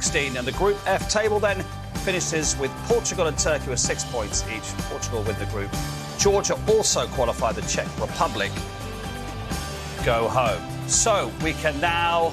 16. And the Group F table then finishes with Portugal and Turkey with 6 points each. Portugal with the group. Georgia also qualified. The Czech Republic go home. So we can now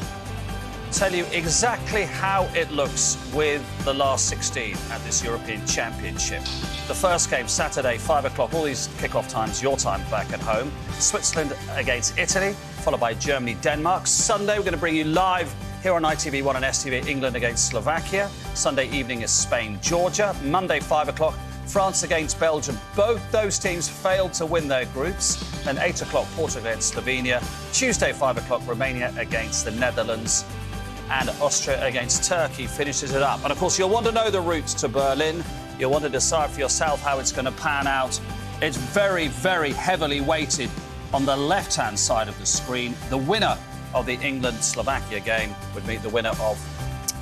tell you exactly how it looks with the last 16 at this European Championship. The first game, Saturday, 5 o'clock. All these kick-off times, your time back at home. Switzerland against Italy, followed by Germany, Denmark. Sunday, we're going to bring you live here on ITV1 and STV, England against Slovakia. Sunday evening is Spain, Georgia. Monday, 5 o'clock, France against Belgium. Both those teams failed to win their groups. Then 8 o'clock, Portugal against Slovenia. Tuesday, 5 o'clock, Romania against the Netherlands. And Austria against Turkey finishes it up. And, of course, you'll want to know the route to Berlin. You'll want to decide for yourself how it's going to pan out. It's very, very heavily weighted on the left-hand side of the screen. The winner of the England-Slovakia game would meet the winner of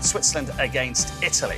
Switzerland against Italy.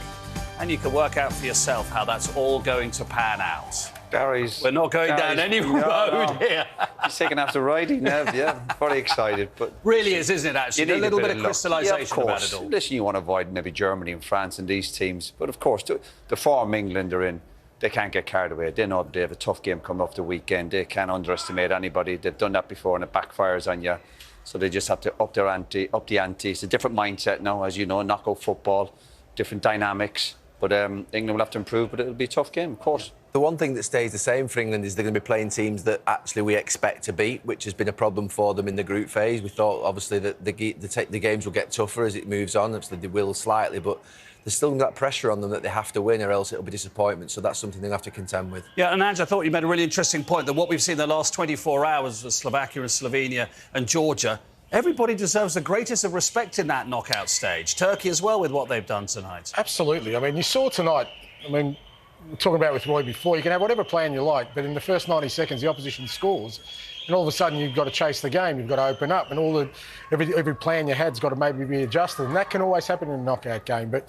And you can work out for yourself how that's all going to pan out. We're not going down any road here. He's taking after riding, Nev, yeah. Very excited. But really is, isn't it, actually? A little bit of crystallisation about it all. Listen, you want to avoid maybe Germany and France and these teams. But, of course, the form England are in, they can't get carried away. They know they have a tough game coming off the weekend. They can't underestimate anybody. They've done that before and it backfires on you. So they just have to up the ante. It's a different mindset now, as you know, knockout football, different dynamics. But England will have to improve, but it'll be a tough game, of course. The one thing that stays the same for England is they're going to be playing teams that actually we expect to beat, which has been a problem for them in the group phase. We thought, obviously, that the games will get tougher as it moves on. Obviously, they will slightly, but there's still that pressure on them that they have to win or else it'll be disappointment. So that's something they'll have to contend with. Yeah, and Ange, I thought you made a really interesting point that what we've seen in the last 24 hours with Slovakia and Slovenia and Georgia, everybody deserves the greatest of respect in that knockout stage. Turkey as well with what they've done tonight. Absolutely. I mean, you saw tonight, we were talking about with Roy before, you can have whatever plan you like, but in the first 90 seconds, the opposition scores, and all of a sudden you've got to chase the game, you've got to open up, and every plan you had's got to maybe be adjusted, and that can always happen in a knockout game. But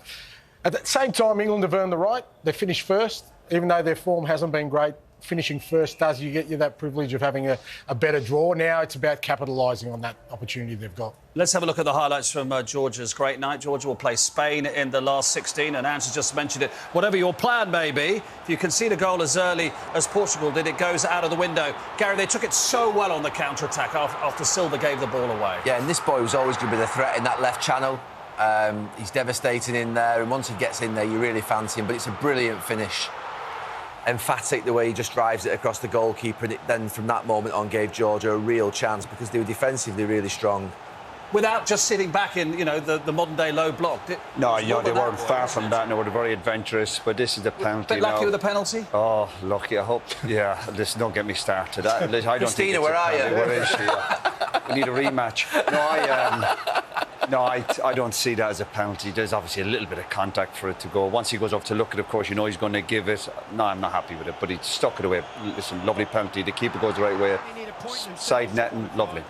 at the same time, England have earned the right. They finished first, even though their form hasn't been great. Finishing first does get you that privilege of having a better draw. Now it's about capitalising on that opportunity they've got. Let's have a look at the highlights from Georgia's great night. Georgia will play Spain in the last 16, and Ange just mentioned it. Whatever your plan may be, if you concede a goal as early as Portugal did, it goes out of the window. Gary, they took it so well on the counter-attack after Silva gave the ball away. Yeah, and this boy was always going to be the threat in that left channel. He's devastating in there, and once he gets in there, you really fancy him. But it's a brilliant finish. Emphatic the way he just drives it across the goalkeeper, and it then from that moment on gave Georgia a real chance because they were defensively really strong. Without just sitting back in, the modern-day low block. No, they weren't far from that. And they were very adventurous, but this is the penalty. Bit lucky with the penalty? Oh, lucky, I hope. Yeah, listen, don't get me started. I don't Christina, think where are you? Where is she? We need a rematch. No, I don't see that as a penalty. There's obviously a little bit of contact for it to go. Once he goes up to look at it, of course, he's going to give it. No, I'm not happy with it, but he stuck it away. Listen, lovely penalty. The keeper goes the right way. Side netting, lovely.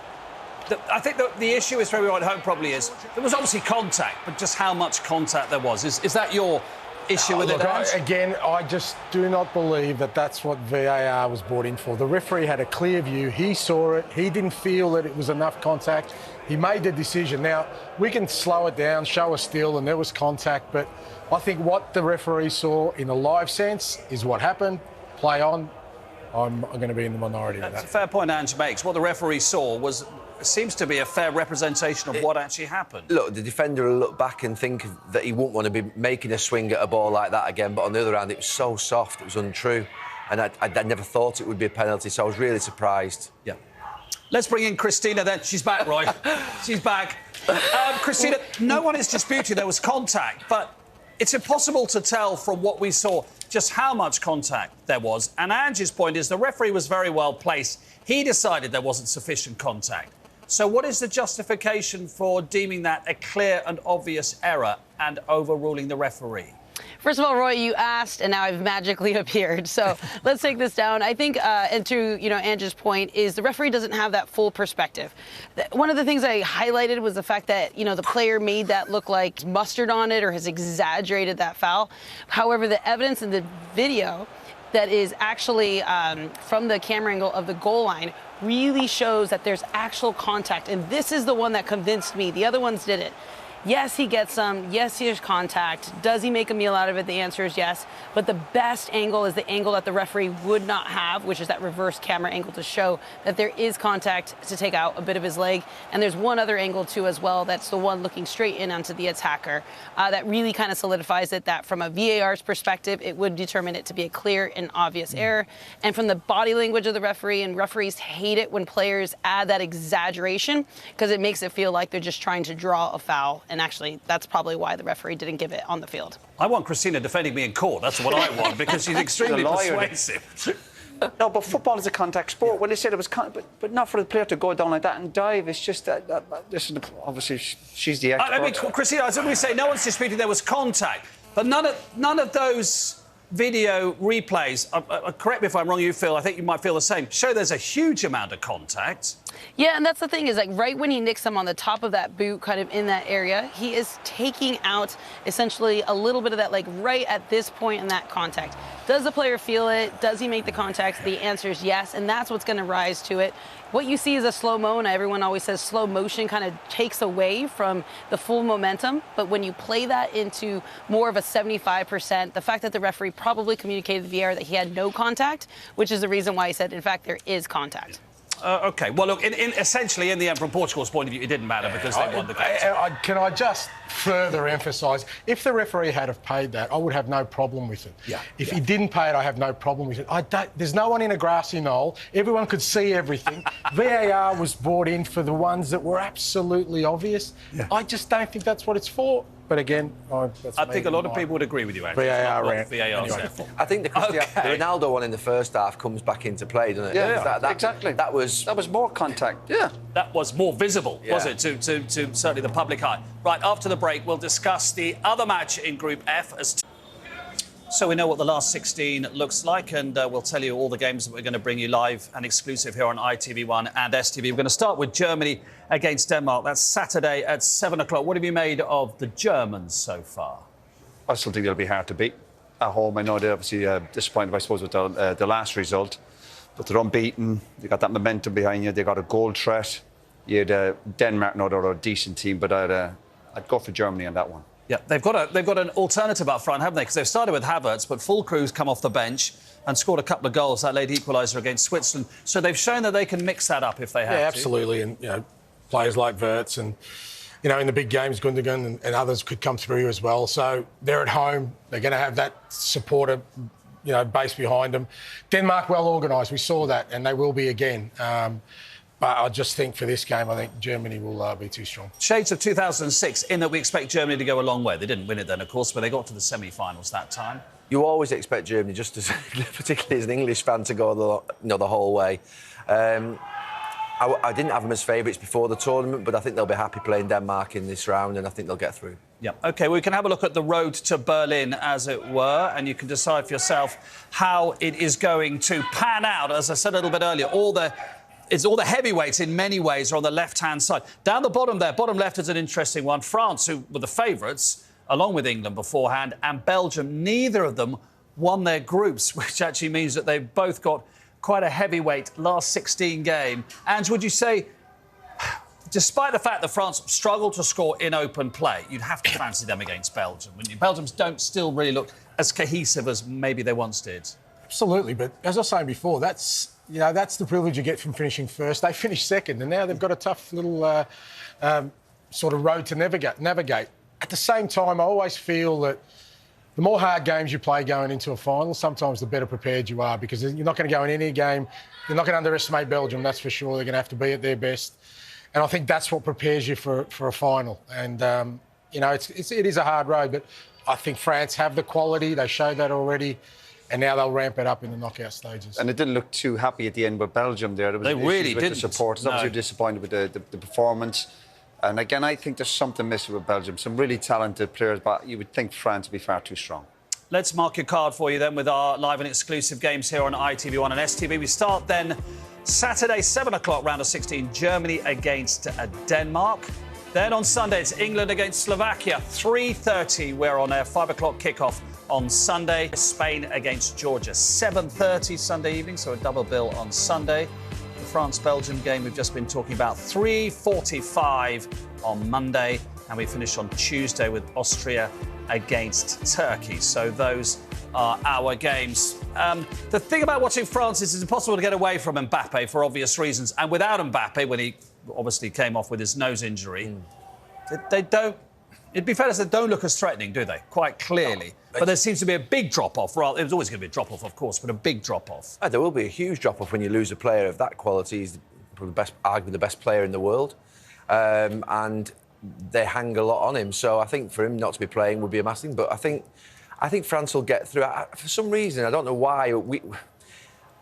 I think the issue is for everyone at home probably is there was obviously contact, but just how much contact there was. Is that your issue with it, Ange? Again, I just do not believe that that's what VAR was brought in for. The referee had a clear view. He saw it. He didn't feel that it was enough contact. He made the decision. Now, we can slow it down, show a still, and there was contact, but I think what the referee saw in a live sense is what happened. Play on. I'm going to be in the minority of that. That's a fair point Ange makes. What the referee saw seems to be a fair representation of what actually happened. Look, the defender will look back and think that he won't want to be making a swing at a ball like that again, but on the other hand, it was so soft, it was untrue, and I never thought it would be a penalty, so I was really surprised. Yeah. Let's bring in Christina then. She's back, Roy. She's back. Christina, no one is disputing there was contact, but it's impossible to tell from what we saw just how much contact there was. And Ange's point is the referee was very well placed. He decided there wasn't sufficient contact. So what is the justification for deeming that a clear and obvious error and overruling the referee? First of all, Roy, you asked, and now I've magically appeared. So let's take this down. I think, and to Ange's point, is the referee doesn't have that full perspective. One of the things I highlighted was the fact that the player made that look like mustard on it or has exaggerated that foul. However, the evidence in the video that is actually from the camera angle of the goal line really shows that there's actual contact, and this is the one that convinced me. The other ones didn't. Yes, he gets some. Yes, there's contact. Does he make a meal out of it? The answer is yes. But the best angle is the angle that the referee would not have, which is that reverse camera angle to show that there is contact to take out a bit of his leg. And there's one other angle, too, as well. That's the one looking straight in onto the attacker. That really kind of solidifies it, that from a VAR's perspective, it would determine it to be a clear and obvious error. And from the body language of the referee, and referees hate it when players add that exaggeration because it makes it feel like they're just trying to draw a foul. And actually, that's probably why the referee didn't give it on the field. I want Christina defending me in court. That's what I want, because she's extremely persuasive. No, but football is a contact sport. Well, they said it was, but not for the player to go down like that and dive. It's just that listen, obviously she's the expert. I mean, Christina, as we say, no one's disputing there was contact, but none of those video replays, correct me if I'm wrong, you feel, I think you might feel the same, show there's a huge amount of contact. Yeah, and that's the thing, is like right when he nicks him on the top of that boot, kind of in that area, he is taking out essentially a little bit of that leg right at this point in that contact. Does the player feel it? Does he make the contact? The answer is yes, and that's what's going to rise to it. What you see is a slow-mo, and everyone always says slow motion kind of takes away from the full momentum. But when you play that into more of a 75%, the fact that the referee probably communicated to the VAR that he had no contact, which is the reason why he said, in fact, there is contact. OK, well, look, essentially, in the end, from Portugal's point of view, it didn't matter because they won the game. Can I just further emphasise, if the referee had have paid that, I would have no problem with it. Yeah. If he didn't pay it, I have no problem with it. There's no one in a grassy knoll. Everyone could see everything. VAR was brought in for the ones that were absolutely obvious. Yeah. I just don't think that's what it's for. But again, I think a lot of people would agree with you, Andrew. VAR I think the Ronaldo one in the first half comes back into play, doesn't it? Yeah, exactly. That was more contact. Yeah. That was more visible, was it, to certainly the public eye. Right, after the break, we'll discuss the other match in Group F. So we know what the last 16 looks like, and we'll tell you all the games that we're going to bring you live and exclusive here on ITV1 and STV. We're going to start with Germany against Denmark. That's Saturday at 7 o'clock. What have you made of the Germans so far? I still think they'll be hard to beat at home. I know they're obviously disappointed, I suppose, with the last result, but they're unbeaten. They got that momentum behind you. They got a goal threat. You had Denmark, no, they're a decent team, but I'd go for Germany on that one. Yeah, they've got an alternative up front, haven't they? Because they've started with Havertz, but Füllkrug's come off the bench and scored a couple of goals, that late equaliser against Switzerland. So they've shown that they can mix that up if they have to. Yeah, absolutely. And, players like Wirtz and, in the big games, Gundogan and others could come through as well. So they're at home. They're going to have that supporter, base behind them. Denmark, well organised. We saw that, and they will be again. But I just think for this game, I think Germany will be too strong. Shades of 2006 in that we expect Germany to go a long way. They didn't win it then, of course, but they got to the semi-finals that time. You always expect Germany, just as particularly as an English fan, to go the whole way. I didn't have them as favourites before the tournament, but I think they'll be happy playing Denmark in this round, and I think they'll get through. Yeah. OK, we can have a look at the road to Berlin, as it were, and you can decide for yourself how it is going to pan out. As I said a little bit earlier, all the heavyweights in many ways are on the left-hand side. Down the bottom there, bottom left is an interesting one. France, who were the favourites, along with England beforehand, and Belgium, neither of them won their groups, which actually means that they've both got quite a heavyweight last 16 game. And would you say, despite the fact that France struggled to score in open play, you'd have to fancy them against Belgium, wouldn't you? Belgians don't still really look as cohesive as maybe they once did. Absolutely, but as I was saying before, that's the privilege you get from finishing first. They finished second, and now they've got a tough little sort of road to navigate. At the same time, I always feel that the more hard games you play going into a final, sometimes the better prepared you are, because you're not going to go in any game. You're not going to underestimate Belgium, that's for sure. They're going to have to be at their best. And I think that's what prepares you for a final. And, it is a hard road, but I think France have the quality. They showed that already. And now they'll ramp it up in the knockout stages. And it didn't look too happy at the end with Belgium there. They really didn't. The supporters obviously disappointed with the performance. And again, I think there's something missing with Belgium. Some really talented players, but you would think France would be far too strong. Let's mark your card for you then with our live and exclusive games here on ITV1 and STV. We start then Saturday, 7 o'clock, round of 16, Germany against Denmark. Then on Sunday, it's England against Slovakia, 3:30. We're on a 5 o'clock kickoff on Sunday. Spain against Georgia, 7:30 Sunday evening, so a double bill on Sunday. The France-Belgium game we've just been talking about, 3:45 on Monday. and we finish on Tuesday with Austria against Turkey. So those are our games. The thing about watching France is it's impossible to get away from Mbappe for obvious reasons. And without Mbappe, when he obviously came off with his nose injury, they don't... It'd be fair to say they don't look as threatening, do they? Quite clearly. But there seems to be a big drop-off. Well, there's always going to be a drop-off, of course, but a big drop-off. There will be a huge drop-off when you lose a player of that quality. He's probably arguably the best player in the world. And they hang a lot on him. So I think for him not to be playing would be a massive thing. But I think France will get through. For some reason, I don't know why,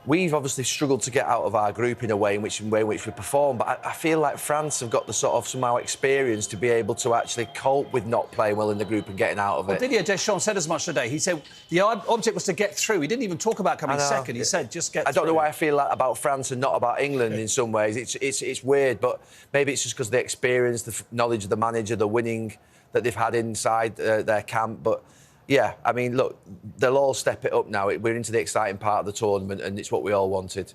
we've obviously struggled to get out of our group in a way in which we perform, but I feel like France have got the sort of somehow experience to be able to actually cope with not playing well in the group and getting out of it. Didier Deschamps said as much today. He said the object was to get through. He didn't even talk about coming second. He said just get through. I don't know why I feel like about France and not about England in some ways. It's weird, but maybe it's just because the experience, the knowledge of the manager, the winning that they've had inside their camp, but... Yeah, I mean, look, they'll all step it up now. We're into the exciting part of the tournament, and it's what we all wanted.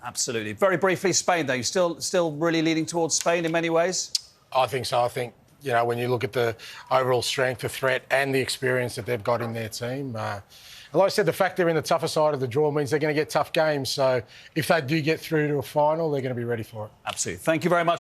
Absolutely. Very briefly, Spain, though. You still really leaning towards Spain in many ways? I think so. I think, you know, when you look at the overall strength, the threat and the experience that they've got in their team, and like I said, the fact they're in the tougher side of the draw means they're going to get tough games. So if they do get through to a final, they're going to be ready for it. Absolutely. Thank you very much.